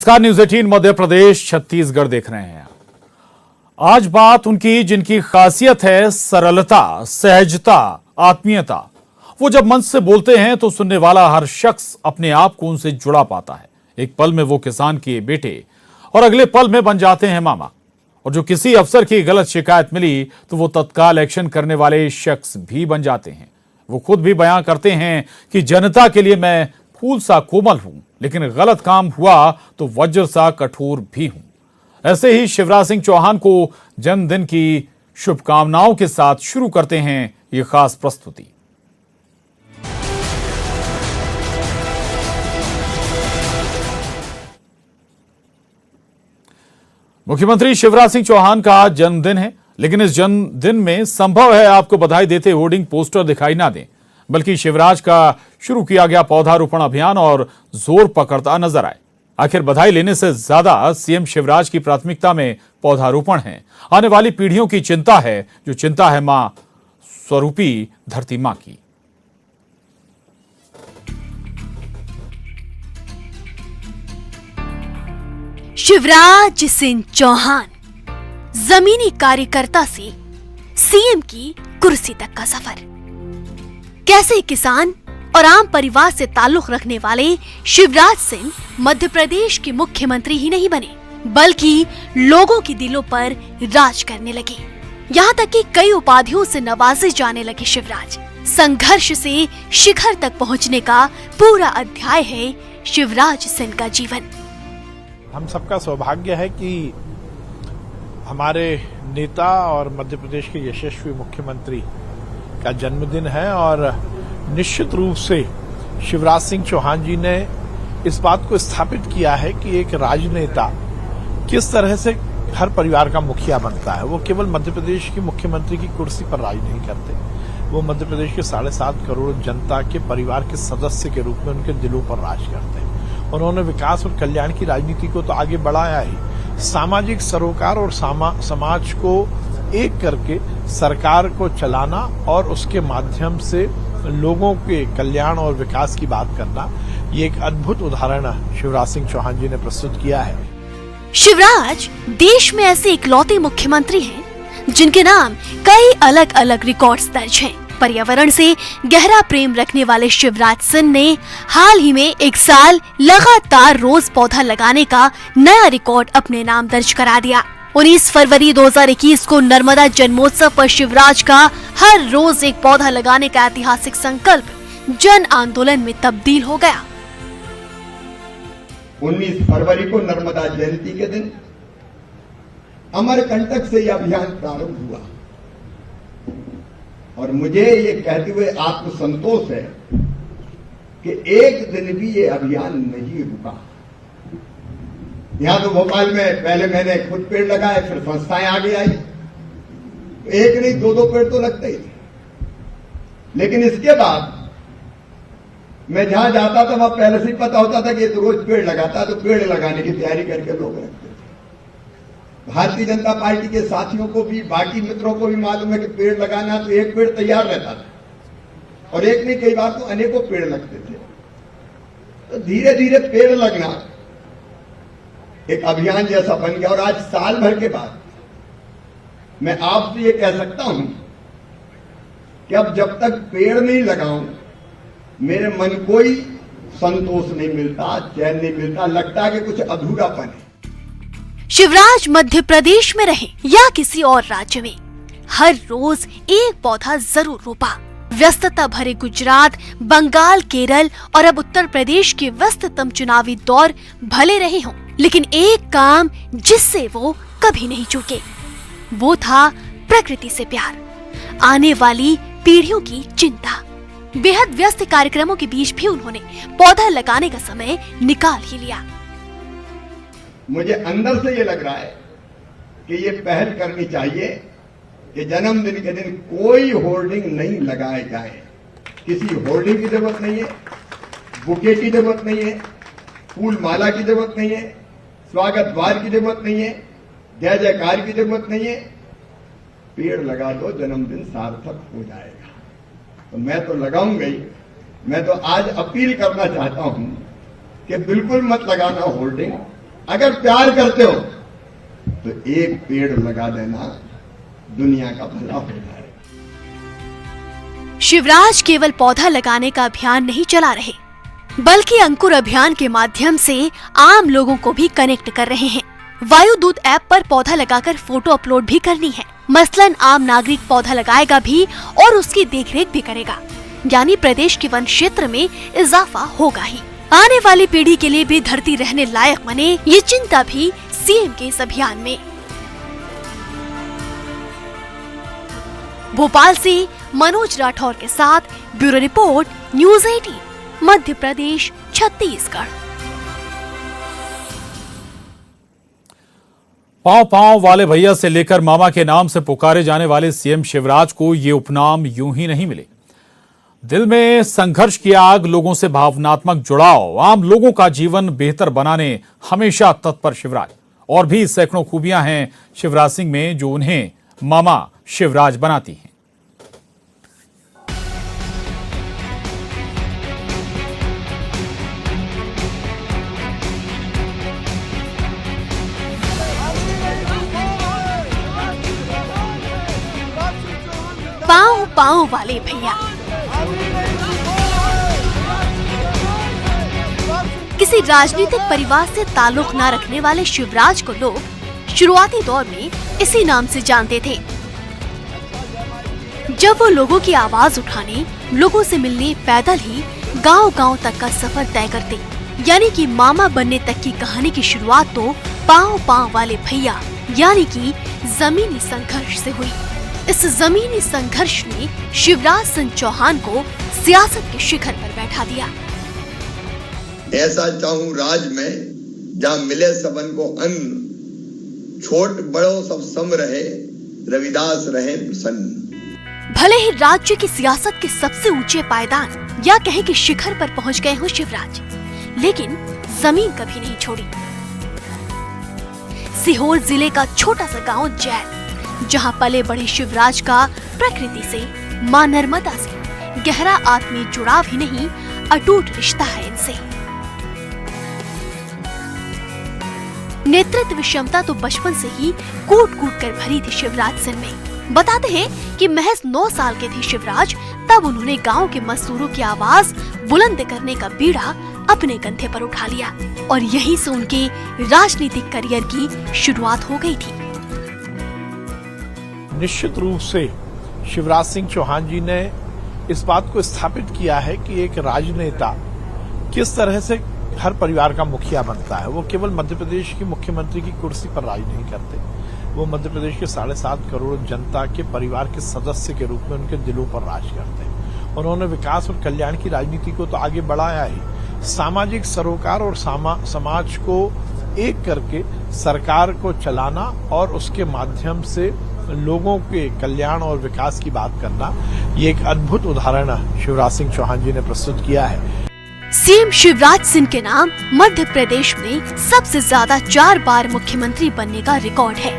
नमस्कार, न्यूज 18 मध्य प्रदेश छत्तीसगढ़ देख रहे हैं। आज बात उनकी जिनकी खासियत है सरलता, सहजता, आत्मीयता। वो जब मंच से बोलते हैं तो सुनने वाला हर शख्स अपने आप को उनसे जुड़ा पाता है। एक पल में वो किसान के बेटे और अगले पल में बन जाते हैं मामा। और जो किसी अफसर की गलत शिकायत मिली तो वो तत्काल एक्शन करने वाले शख्स भी बन जाते हैं। वो खुद भी बयां करते हैं कि जनता के लिए मैं फूल सा कोमल हूं, लेकिन गलत काम हुआ तो वज्र सा कठोर भी हूं। ऐसे ही शिवराज सिंह चौहान को जन्मदिन की शुभकामनाओं के साथ शुरू करते हैं ये खास प्रस्तुति। मुख्यमंत्री शिवराज सिंह चौहान का जन्मदिन है, लेकिन इस जन्मदिन में संभव है आपको बधाई देते होर्डिंग पोस्टर दिखाई ना दें, बल्कि शिवराज का शुरू किया गया पौधारोपण अभियान और जोर पकड़ता नजर आए। आखिर बधाई लेने से ज्यादा सीएम शिवराज की प्राथमिकता में पौधारोपण है। आने वाली पीढ़ियों की चिंता है, जो चिंता है मां स्वरूपी धरती मां की। शिवराज सिंह चौहान, जमीनी कार्यकर्ता से सीएम की कुर्सी तक का सफर। कैसे किसान और आम परिवार से ताल्लुक रखने वाले शिवराज सिंह मध्य प्रदेश के मुख्यमंत्री ही नहीं बने, बल्कि लोगों के दिलों पर राज करने लगे। यहाँ तक कि कई उपाधियों से नवाजे जाने लगे शिवराज। संघर्ष से शिखर तक पहुँचने का पूरा अध्याय है शिवराज सिंह का जीवन। हम सबका सौभाग्य है कि हमारे नेता और मध्य प्रदेश के यशस्वी मुख्यमंत्री का जन्मदिन है और निश्चित रूप से शिवराज सिंह चौहान जी ने इस बात को स्थापित किया है कि एक राजनेता किस तरह से हर परिवार का मुखिया बनता है। वो केवल मध्य प्रदेश की मुख्यमंत्री की कुर्सी पर राज नहीं करते, वो मध्य प्रदेश के 7.5 करोड़ जनता के परिवार के सदस्य के रूप में उनके दिलों पर राज करते हैं। उन्होंने विकास और कल्याण की राजनीति को तो आगे बढ़ाया ही, सामाजिक सरोकार और समाज को एक करके सरकार को चलाना और उसके माध्यम से लोगों के कल्याण और विकास की बात करना, ये एक अद्भुत उदाहरण शिवराज सिंह चौहान जी ने प्रस्तुत किया है। शिवराज देश में ऐसे इकलौते मुख्यमंत्री हैं जिनके नाम कई अलग अलग रिकॉर्ड्स दर्ज हैं। पर्यावरण से गहरा प्रेम रखने वाले शिवराज सिंह ने हाल ही में 1 साल लगातार रोज पौधा लगाने का नया रिकॉर्ड अपने नाम दर्ज करा दिया। 19 फरवरी 2021 को नर्मदा जन्मोत्सव पर शिवराज का हर रोज एक पौधा लगाने का ऐतिहासिक संकल्प जन आंदोलन में तब्दील हो गया। 19 फरवरी को नर्मदा जयंती के दिन अमरकंटक से यह अभियान प्रारंभ हुआ और मुझे ये कहते हुए आत्मसंतोष है कि एक दिन भी ये अभियान नहीं रुका। यहां तो भोपाल में पहले मैंने खुद पेड़ लगाए, फिर संस्थाएं आगे आई, एक नहीं 2-2 पेड़ तो लगते ही थे। लेकिन इसके बाद मैं जहां जाता था वहां पहले से ही पता होता था कि ये तो रोज पेड़ लगाता, तो पेड़ लगाने की तैयारी करके लोग रखते थे। भारतीय जनता पार्टी के साथियों को भी, बाकी मित्रों को भी मालूम है कि पेड़ लगाना तो एक पेड़ तैयार रहता था और एक नहीं कई बार तो अनेकों पेड़ लगते थे। तो धीरे धीरे पेड़ लगना एक अभियान जैसा बन गया और आज साल भर के बाद मैं आपसे ये कह सकता हूं कि अब जब तक पेड़ नहीं लगाऊं मेरे मन को ही संतोष नहीं मिलता, चैन नहीं मिलता, लगता है कि कुछ अधूरापन है। शिवराज मध्य प्रदेश में रहे या किसी और राज्य में, हर रोज एक पौधा जरूर रोपा। व्यस्तता भरे गुजरात, बंगाल, केरल और अब उत्तर प्रदेश के व्यस्ततम चुनावी दौर भले रहे हों, लेकिन एक काम जिससे वो कभी नहीं चूके, वो था प्रकृति से प्यार, आने वाली पीढ़ियों की चिंता। बेहद व्यस्त कार्यक्रमों के बीच भी उन्होंने पौधा लगाने का समय निकाल ही लिया। मुझे अंदर से ये लग रहा है कि ये पहल करनी चाहिए कि जन्मदिन के दिन कोई होर्डिंग नहीं लगाए जाए। किसी होर्डिंग की जरूरत नहीं है, बुके की जरूरत नहीं है, फूल माला की जरूरत नहीं है, स्वागत द्वार की जरूरत नहीं है, जय जयकार की जरूरत नहीं है। पेड़ लगा दो, जन्मदिन सार्थक हो जाएगा। तो मैं तो लगाऊंगा ही। मैं तो आज अपील करना चाहता हूं कि बिल्कुल मत लगाना होर्डिंग, अगर प्यार करते हो तो एक पेड़ लगा देना, दुनिया का भला हो जाए। शिवराज केवल पौधा लगाने का अभियान नहीं चला रहे, बल्कि अंकुर अभियान के माध्यम से आम लोगों को भी कनेक्ट कर रहे हैं। वायुदूत ऐप पर पौधा लगाकर फोटो अपलोड भी करनी है। मसलन आम नागरिक पौधा लगाएगा भी और उसकी देखरेख भी करेगा, यानी प्रदेश के वन क्षेत्र में इजाफा होगा ही। आने वाली पीढ़ी के लिए भी धरती रहने लायक बने, ये चिंता भी सीएम के इस अभियान में। भोपाल से मनोज राठौर के साथ bureau report, news 18, Madhya Pradesh, Chhattisgarh. पांव पांव वाले भैया से लेकर मामा के नाम से पुकारे जाने वाले सीएम शिवराज को ये उपनाम यूं ही नहीं मिले। दिल में संघर्ष की आग, लोगों से भावनात्मक जुड़ाव, आम लोगों का जीवन बेहतर बनाने हमेशा तत्पर शिवराज। और भी सैकड़ों खूबियां हैं शिवराज सिंह में जो उन्हें मामा शिवराज बनाती हैं। पांव पांव वाले भैया। किसी राजनीतिक परिवार से ताल्लुक न रखने वाले शिवराज को लोग शुरुआती दौर में इसी नाम से जानते थे। जब वो लोगों की आवाज उठाने, लोगों से मिलने पैदल ही गांव-गांव तक का सफर तय करते, यानी कि मामा बनने तक की कहानी की शुरुआत तो पांव पांव वाले भैया यानी कि जमीनी संघर्ष से हुई। इस जमीनी संघर्ष ने शिवराज सिंह चौहान को सियासत के शिखर पर बैठा दिया। ऐसा चाहूं राज में जहां मिले सबन को अन्न, छोट बड़ों सब सम रहे, रविदास रहे प्रसन्न। भले ही राज्य की सियासत के सबसे ऊंचे पायदान या कहें कि शिखर पर पहुंच गए हो शिवराज, लेकिन जमीन कभी नहीं छोड़ी। सीहोर जिले का छोटा सा गांव जैन, जहां पले बड़े शिवराज का प्रकृति से, मां नर्मदा से गहरा आत्मीय जुड़ाव ही नहीं, अटूट रिश्ता है इनसे। नेतृत्व क्षमता तो बचपन से ही कूट कूट कर भरी थी शिवराज सिंह में। बताते हैं कि महज 9 साल के थे शिवराज, तब उन्होंने गांव के मजदूरों की आवाज बुलंद करने का बीड़ा अपने कंधे पर उठा लिया और यहीं से उनके राजनीतिक करियर की शुरुआत हो गई थी। निश्चित रूप से शिवराज सिंह चौहान जी ने इस बात को स्थापित किया है कि एक राजनेता किस तरह से हर परिवार का मुखिया बनता है। वो केवल मध्य प्रदेश की मुख्यमंत्री की कुर्सी पर राज नहीं करते, वो मध्य प्रदेश के 7.5 करोड़ जनता के परिवार के सदस्य के रूप में उनके दिलों पर राज करते हैं। उन्होंने विकास और कल्याण की राजनीति को तो आगे बढ़ाया ही, सामाजिक सरोकार और समाज को एक करके सरकार को चलाना और उसके माध्यम से लोगों के कल्याण और विकास की बात करना, ये एक अद्भुत उदाहरण शिवराज सिंह चौहान जी ने प्रस्तुत किया है। सीएम शिवराज सिंह के नाम मध्य प्रदेश में सबसे ज्यादा 4 बार मुख्यमंत्री बनने का रिकॉर्ड है।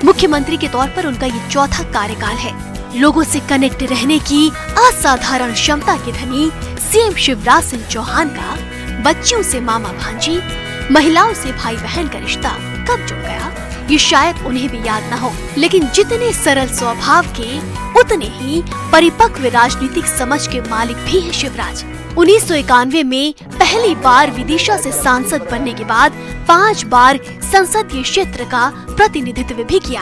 मुख्यमंत्री के तौर पर उनका ये चौथा कार्यकाल है। लोगों से कनेक्ट रहने की असाधारण क्षमता के धनी सीएम शिवराज सिंह चौहान का बच्चियों से मामा भांजी, महिलाओं से भाई बहन का रिश्ता कब जुड़ गया, ये शायद उन्हें भी याद न हो, लेकिन जितने सरल स्वभाव के उतने ही परिपक्व राजनीतिक समझ के मालिक भी है शिवराज। 1991 में पहली बार विदिशा से सांसद बनने के बाद 5 बार संसदीय क्षेत्र का प्रतिनिधित्व भी किया।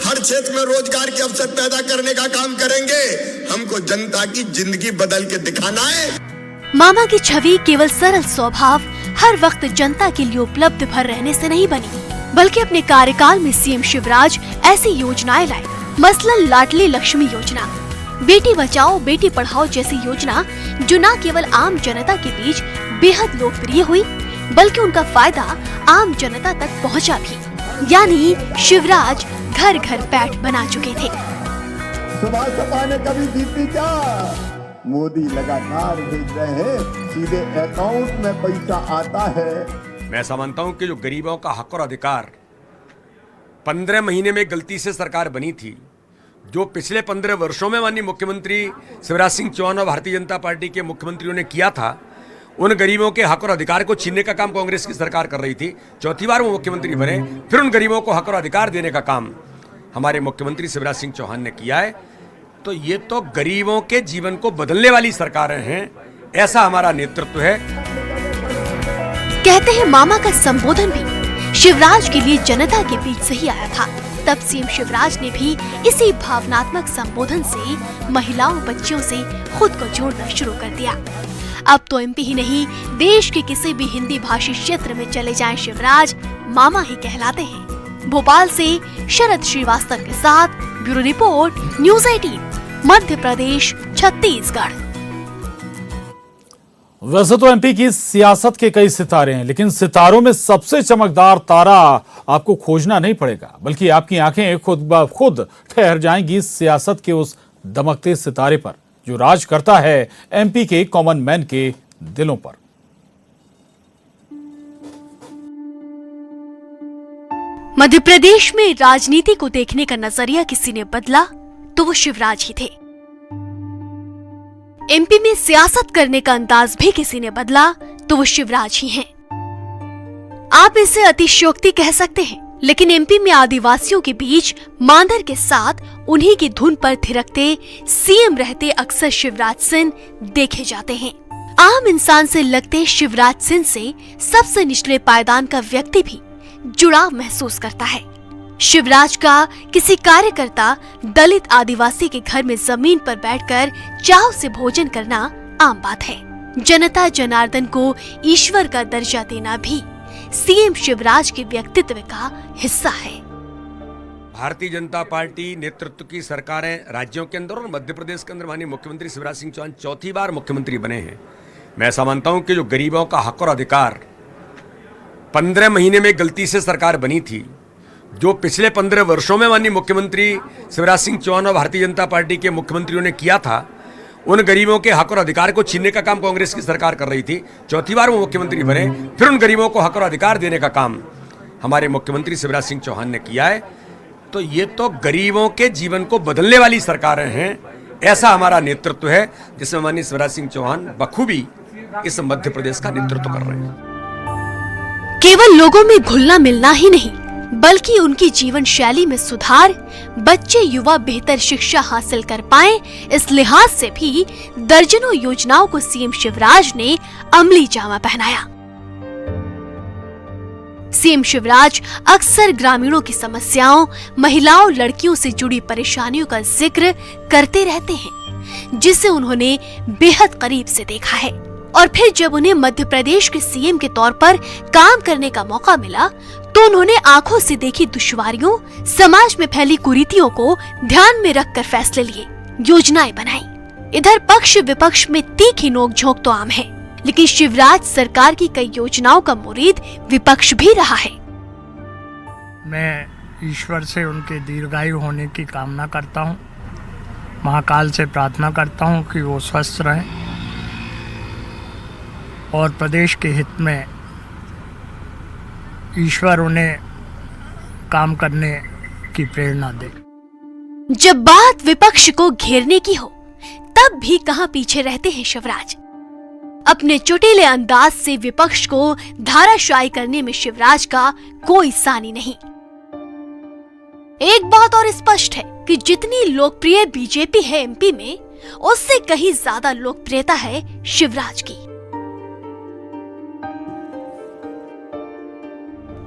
हर क्षेत्र में रोजगार के अवसर पैदा करने का काम करेंगे। हमको जनता की जिंदगी बदल के दिखाना है। मामा की छवि केवल सरल स्वभाव, हर वक्त जनता के लिए उपलब्ध भर रहने से नहीं बनी, बल्कि अपने कार्यकाल में सीएम शिवराज ऐसी योजनाएं लाए, मसलन लाडली लक्ष्मी योजना, बेटी बचाओ बेटी पढ़ाओ जैसी योजना, जो न केवल आम जनता के बीच बेहद लोकप्रिय हुई, बल्कि उनका फायदा आम जनता तक पहुंचा भी। यानी शिवराज घर घर पैठ बना चुके थे। सुभाष सपा ने कभी जीती क्या? मोदी लगातार भेज रहे हैं, सीधे अकाउंट में पैसा आता है। मैं समझता हूं कि जो गरीबों का हक और अधिकार 15 महीने में गलती से सरकार बनी थी, जो पिछले 15 वर्षों में माननीय मुख्यमंत्री शिवराज सिंह चौहान और भारतीय जनता पार्टी के मुख्यमंत्रियों ने किया था, उन गरीबों के हक और अधिकार को छीनने का काम कांग्रेस की सरकार कर रही थी। चौथी बार वो मुख्यमंत्री बने, फिर उन गरीबों को हक और अधिकार देने का काम हमारे मुख्यमंत्री शिवराज सिंह चौहान ने किया है। तो ये तो गरीबों के जीवन को बदलने वाली सरकारें हैं, ऐसा हमारा नेतृत्व है। कहते हैं मामा का संबोधन भी शिवराज के लिए जनता के बीच से ही आया था। तब सीएम शिवराज ने भी इसी भावनात्मक संबोधन से महिलाओं बच्चियों से खुद को जोड़ना शुरू कर दिया। अब तो एमपी ही नहीं, देश के किसी भी हिंदी भाषी क्षेत्र में चले जाएं शिवराज मामा ही कहलाते हैं। भोपाल से शरद श्रीवास्तव के साथ bureau report, news 18, Madhya Pradesh, Chhattisgarh. वैसे तो एमपी की सियासत के कई सितारे हैं, लेकिन सितारों में सबसे चमकदार तारा आपको खोजना नहीं पड़ेगा, बल्कि आपकी आंखें खुद ब खुद ठहर जाएंगी सियासत के उस दमकते सितारे पर जो राज करता है एमपी के कॉमन मैन के दिलों पर। मध्य प्रदेश में राजनीति को देखने का नजरिया किसी ने बदला तो वो शिवराज ही थे। एमपी में सियासत करने का अंदाज भी किसी ने बदला तो वो शिवराज ही हैं। आप इसे अतिशयोक्ति कह सकते हैं, लेकिन एमपी में आदिवासियों के बीच मांदर के साथ उन्हीं की धुन पर थिरकते सीएम रहते अक्सर शिवराज सिंह देखे जाते हैं। आम इंसान से लगते शिवराज सिंह से सबसे निचले पायदान का व्यक्ति भी जुड़ाव महसूस करता है। शिवराज का किसी कार्यकर्ता दलित आदिवासी के घर में जमीन पर बैठकर चाव से भोजन करना आम बात है। जनता जनार्दन को ईश्वर का दर्जा देना भी सीएम शिवराज के व्यक्तित्व का हिस्सा है। भारतीय जनता पार्टी नेतृत्व की सरकारें राज्यों के अंदर और मध्य प्रदेश के अंदर माननीय मुख्यमंत्री शिवराज सिंह चौहान चौथी बार मुख्यमंत्री बने हैं। मैं ऐसा मानता हूं कि जो गरीबों का हक और अधिकार 15 महीने में गलती से सरकार बनी थी, जो पिछले 15 वर्षों में माननीय मुख्यमंत्री शिवराज सिंह चौहान और भारतीय जनता पार्टी के मुख्यमंत्रियों ने किया था, उन गरीबों के हक और अधिकार को छीनने का काम कांग्रेस की सरकार कर रही थी। चौथी बार वो मुख्यमंत्री बने, फिर उन गरीबों को हक और अधिकार देने का काम हमारे मुख्यमंत्री शिवराज सिंह चौहान ने किया है। तो ये तो गरीबों के जीवन को बदलने वाली सरकारें हैं, ऐसा हमारा नेतृत्व है, जिसमें माननीय शिवराज सिंह चौहान बखूबी इस मध्य प्रदेश का नेतृत्व कर रहे हैं। केवल लोगों में घुलना मिलना ही नहीं, बल्कि उनकी जीवन शैली में सुधार, बच्चे युवा बेहतर शिक्षा हासिल कर पाएं, इस लिहाज से भी दर्जनों योजनाओं को सीएम शिवराज ने अमली जामा पहनाया। सीएम शिवराज अक्सर ग्रामीणों की समस्याओं, महिलाओं, लड़कियों से जुड़ी परेशानियों का जिक्र करते रहते हैं, जिसे उन्होंने बेहद करीब से देखा है। और फिर जब उन्हें मध्य प्रदेश के सीएम के तौर पर काम करने का मौका मिला, तो उन्होंने आंखों से देखी दुश्वारियों, समाज में फैली कुरीतियों को ध्यान में रखकर फैसले लिए, योजनाएं बनाई। इधर पक्ष विपक्ष में तीखी नोकझोंक तो आम है, लेकिन शिवराज सरकार की कई योजनाओं का मुरीद विपक्ष भी रहा है। मैं ईश्वर से उनके दीर्घायु होने की कामना करता हूँ, महाकाल से प्रार्थना करता हूँ कि वो स्वस्थ रहें और प्रदेश के हित में ईश्वर उन्हें काम करने की प्रेरणा दे। जब बात विपक्ष को घेरने की हो, तब भी कहां पीछे रहते हैं शिवराज। अपने चुटीले अंदाज से विपक्ष को धाराशायी करने में शिवराज का कोई सानी नहीं। एक बात और स्पष्ट है कि जितनी लोकप्रिय बीजेपी है एमपी में, उससे कहीं ज्यादा लोकप्रियता है शिवराज की।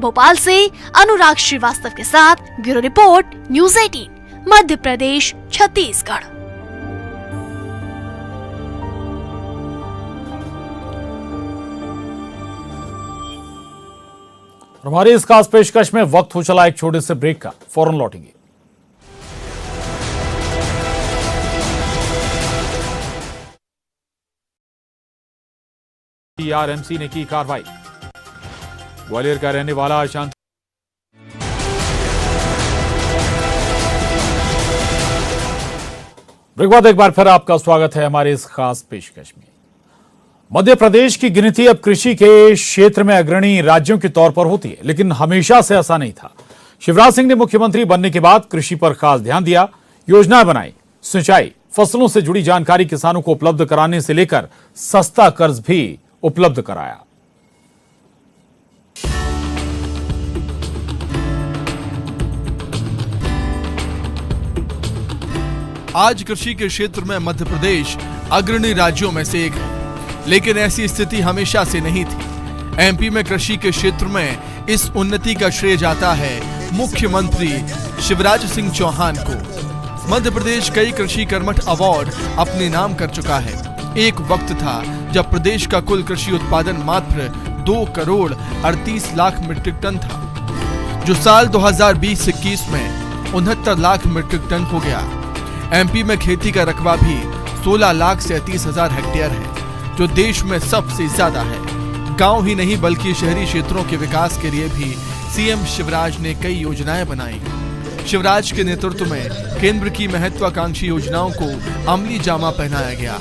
भोपाल से अनुराग श्रीवास्तव के साथ bureau report, news 18, Madhya Pradesh, Chhattisgarh. हमारी इस खास पेशकश में वक्त हो चला एक छोटे से ब्रेक का, फौरन लौटेंगे। आरएमसी ने की कार्रवाई। ग्वालियर का रहने वाला शांत ब्रेक बाद एक बार फिर आपका स्वागत है हमारे इस खास पेशकश में। मध्य प्रदेश की गिनती अब कृषि के क्षेत्र में अग्रणी राज्यों के तौर पर होती है, लेकिन हमेशा से ऐसा नहीं था। शिवराज सिंह ने मुख्यमंत्री बनने के बाद कृषि पर खास ध्यान दिया, योजनाएं बनाई, सिंचाई, फसलों से जुड़ी जानकारी किसानों को उपलब्ध कराने से लेकर सस्ता कर्ज भी उपलब्ध कराया। आज कृषि के क्षेत्र में मध्य प्रदेश अग्रणी राज्यों में से एक है, लेकिन ऐसी स्थिति हमेशा से नहीं थी। एमपी में कृषि के क्षेत्र में इस उन्नति का श्रेय जाता है मुख्यमंत्री शिवराज सिंह चौहान को। मध्य प्रदेश कई कृषि कर्मठ अवार्ड अपने नाम कर चुका है। एक वक्त था जब प्रदेश का कुल कृषि उत्पादन मात्र 2 करोड़ 38 लाख मीट्रिक टन था, जो साल 2020-21 में 69 लाख मीट्रिक टन हो गया। एमपी में खेती का रकबा भी 16,37,000 हेक्टेयर है, जो देश में सबसे ज्यादा है। गांव ही नहीं बल्कि शहरी क्षेत्रों के विकास के लिए भी सीएम शिवराज ने कई योजनाएं बनाई। शिवराज के नेतृत्व में केंद्र की महत्वाकांक्षी योजनाओं को अमली जामा पहनाया गया।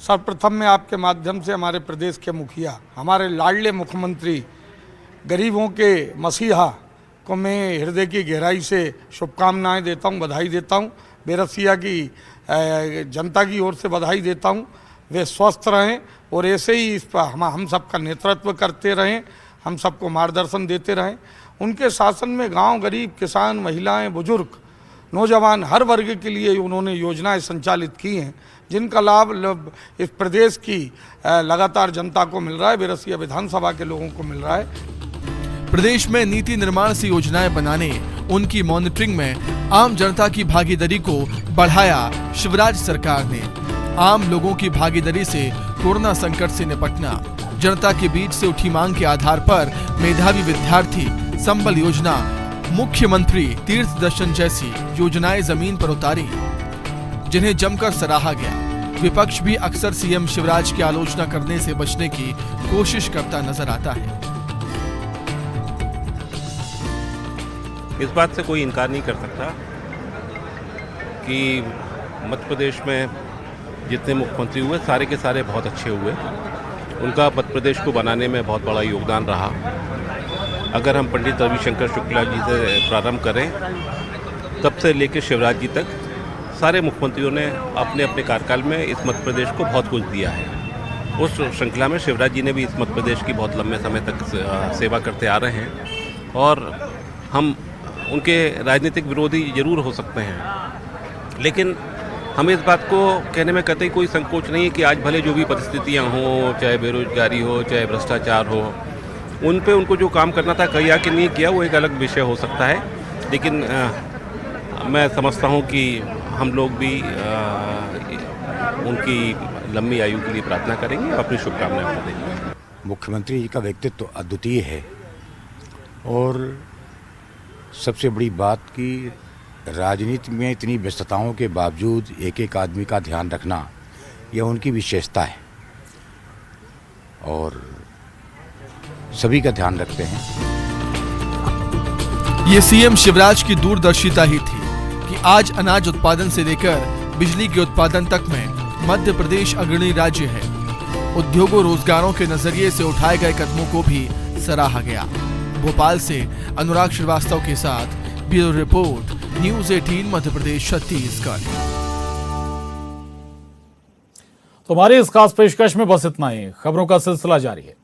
सर्वप्रथम मैं आपके माध्यम से हमारे प्रदेश के मुखिया, हमारे लाडले मुख्यमंत्री, गरीबों के मसीहा को मैं हृदय की गहराई से शुभकामनाएं देता हूं, बधाई देता हूं। बेरसिया की जनता की ओर से बधाई देता हूं। वे स्वस्थ रहें और ऐसे ही इस पर हम सबका नेतृत्व करते रहें, हम सबको मार्गदर्शन देते रहें। उनके शासन में गांव, गरीब, किसान, महिलाएं, बुजुर्ग, नौजवान हर वर्ग के लिए उन्होंने योजनाएं संचालित की हैं, जिनका लाभ इस प्रदेश की लगातार जनता को मिल रहा है, बेरसिया विधानसभा के लोगों को मिल रहा है। प्रदेश में नीति निर्माण से योजनाएं बनाने, उनकी मॉनिटरिंग में आम जनता की भागीदारी को बढ़ाया शिवराज सरकार ने। आम लोगों की भागीदारी से कोरोना संकट से निपटना, जनता के बीच से उठी मांग के आधार पर मेधावी विद्यार्थी संबल योजना, मुख्यमंत्री तीर्थ दर्शन जैसी योजनाएं जमीन पर उतारी, जिन्हें जमकर सराहा गया। विपक्ष भी अक्सर सीएम शिवराज की आलोचना करने से बचने की कोशिश करता नजर आता है। इस बात से कोई इनकार नहीं कर सकता कि मध्य प्रदेश में जितने मुख्यमंत्री हुए सारे के सारे बहुत अच्छे हुए। उनका मध्य प्रदेश को बनाने में बहुत बड़ा योगदान रहा। अगर हम पंडित रविशंकर शुक्ला जी से प्रारंभ करें, तब से लेकर शिवराज जी तक सारे मुख्यमंत्रियों ने अपने अपने कार्यकाल में इस मध्य प्रदेश को बहुत कुछ दिया है। उस श्रृंखला में शिवराज जी ने भी इस मध्य प्रदेश की बहुत लंबे समय तक सेवा करते आ रहे हैं और हम उनके राजनीतिक विरोधी जरूर हो सकते हैं, लेकिन हमें इस बात को कहने में कतई कोई संकोच नहीं है कि आज भले जो भी परिस्थितियां हों, चाहे बेरोजगारी हो, चाहे भ्रष्टाचार हो, उन पे उनको जो काम करना था किया कि नहीं किया वो एक अलग विषय हो सकता है। लेकिन मैं समझता हूं कि हम लोग भी उनकी लंबी आयु के लिए प्रार्थना करेंगे और अपनी शुभकामनाएं देंगे। मुख्यमंत्री जी का व्यक्तित्व अद्वितीय है और सबसे बड़ी बात कि राजनीति में इतनी व्यस्तताओं के बावजूद एक एक आदमी का ध्यान रखना, यह उनकी विशेषता है और सभी का ध्यान रखते हैं। ये सीएम शिवराज की दूरदर्शिता ही थी कि आज अनाज उत्पादन से लेकर बिजली के उत्पादन तक में मध्य प्रदेश अग्रणी राज्य है। उद्योगों, रोजगारों के नजरिए से उठाए गए कदमों को भी सराहा गया। भोपाल से अनुराग श्रीवास्तव के साथ bureau report, news 18 Madhya Pradesh Chhattisgarh. तो हमारे इस खास पेशकश में बस इतना ही। खबरों का सिलसिला जारी है।